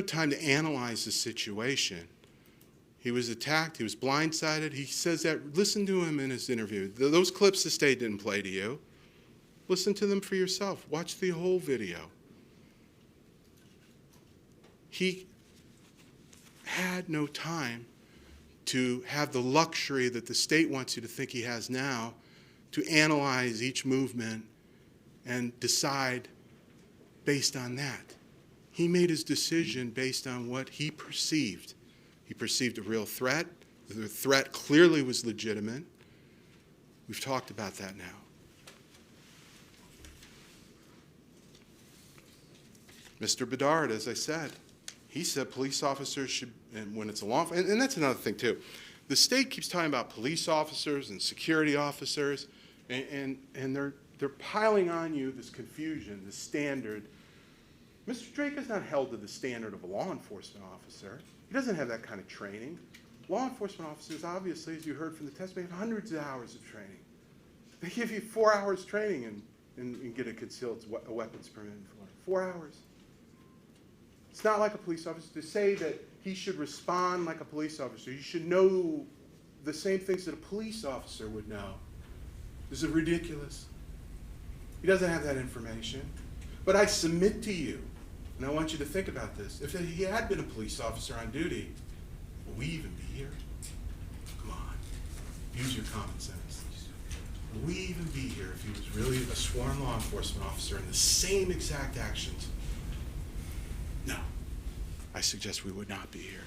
time to analyze the situation. He was attacked. He was blindsided. He says that. Listen to him in his interview. Those clips the state didn't play to you. Listen to them for yourself. Watch the whole video. He had no time to have the luxury that the state wants you to think he has now to analyze each movement and decide based on that. He made his decision based on what he perceived. He perceived a real threat. The threat clearly was legitimate. We've talked about that now. Mr. Bedard, as I said, he said police officers should, and when it's a law, and that's another thing too. The state keeps talking about police officers and security officers, and they're piling on you this confusion, this standard. Mr. Drejka is not held to the standard of a law enforcement officer. He doesn't have that kind of training. Law enforcement officers, obviously, as you heard from the testimony, have hundreds of hours of training. They give you 4 hours training and get a concealed weapons permit for 4 hours. It's not like a police officer. To say that he should respond like a police officer, you should know the same things that a police officer would know. Is it ridiculous? He doesn't have that information. But I submit to you, and I want you to think about this. If he had been a police officer on duty, would we even be here? Come on. Use your common sense. Would we even be here if he was really a sworn law enforcement officer in the same exact actions? No. I suggest we would not be here.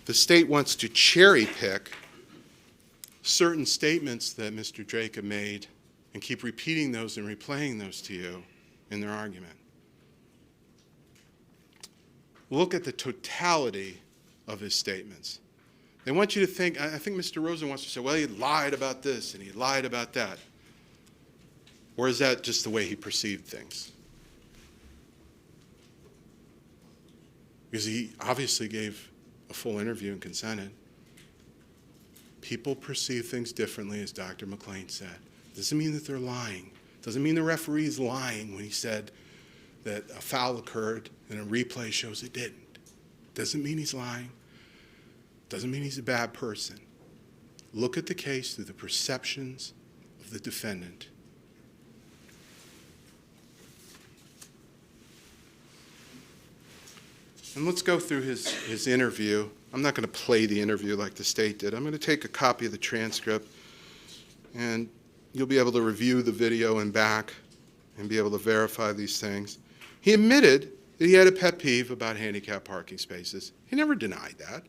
The state wants to cherry pick certain statements that Mr. Drejka made and keep repeating those and replaying those to you in their argument. Look at the totality of his statements. They want you to think, I think Mr. Rosen wants to say, well, he lied about this and he lied about that. Or is that just the way he perceived things? Because he obviously gave a full interview and consented. People perceive things differently, as Dr. McLean said. Doesn't mean that they're lying. Doesn't mean the referee is lying when he said that a foul occurred and a replay shows it didn't. Doesn't mean he's lying. Doesn't mean he's a bad person. Look at the case through the perceptions of the defendant. And let's go through his interview. I'm not going to play the interview like the state did. I'm going to take a copy of the transcript, and you'll be able to review the video and back and be able to verify these things. He admitted that he had a pet peeve about handicapped parking spaces. He never denied that.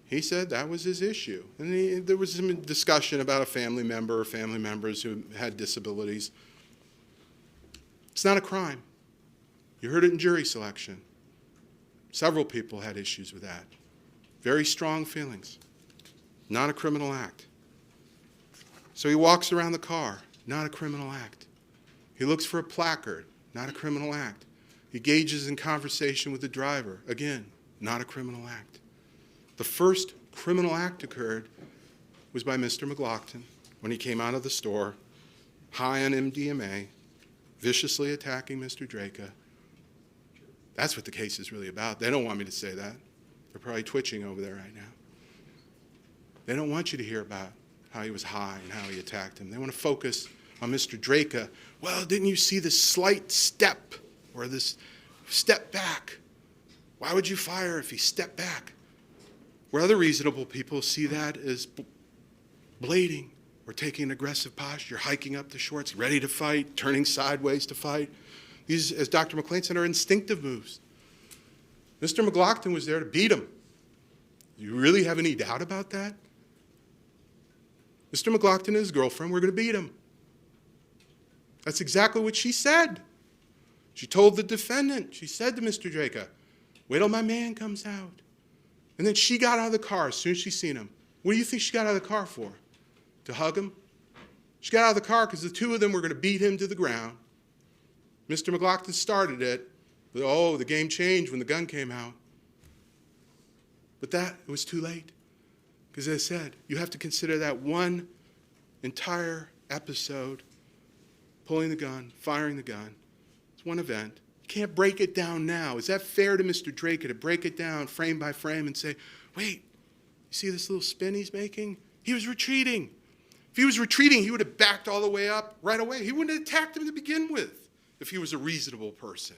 He said that was his issue. And there was some discussion about a family member or family members who had disabilities. It's not a crime. You heard it in jury selection. Several people had issues with that. Very strong feelings. Not a criminal act. So he walks around the car. Not a criminal act. He looks for a placard. Not a criminal act. He engages in conversation with the driver. Again, not a criminal act. The first criminal act occurred was by Mr. McLaughlin when he came out of the store, high on MDMA, viciously attacking Mr. Drejka. That's what the case is really about. They don't want me to say that. They're probably twitching over there right now. They don't want you to hear about how he was high and how he attacked him. They want to focus on Mr. Drejka. Well, didn't you see this slight step or this step back? Why would you fire if he stepped back? Where other reasonable people see that as blading or taking an aggressive posture, hiking up the shorts, ready to fight, turning sideways to fight. These, as Dr. McLean said, are instinctive moves. Mr. McLaughlin was there to beat him. Do you really have any doubt about that? Mr. McLaughlin and his girlfriend were going to beat him. That's exactly what she said. She told the defendant, she said to Mr. Drejka, wait till my man comes out. And then she got out of the car as soon as she seen him. What do you think she got out of the car for? To hug him? She got out of the car because the two of them were going to beat him to the ground. Mr. McLaughlin started it, but the game changed when the gun came out. But it was too late. Because as I said, you have to consider that one entire episode, pulling the gun, firing the gun. It's one event. You can't break it down now. Is that fair to Mr. Drejka to break it down frame by frame and say, wait, you see this little spin he's making? He was retreating. If he was retreating, he would have backed all the way up right away. He wouldn't have attacked him to begin with if he was a reasonable person.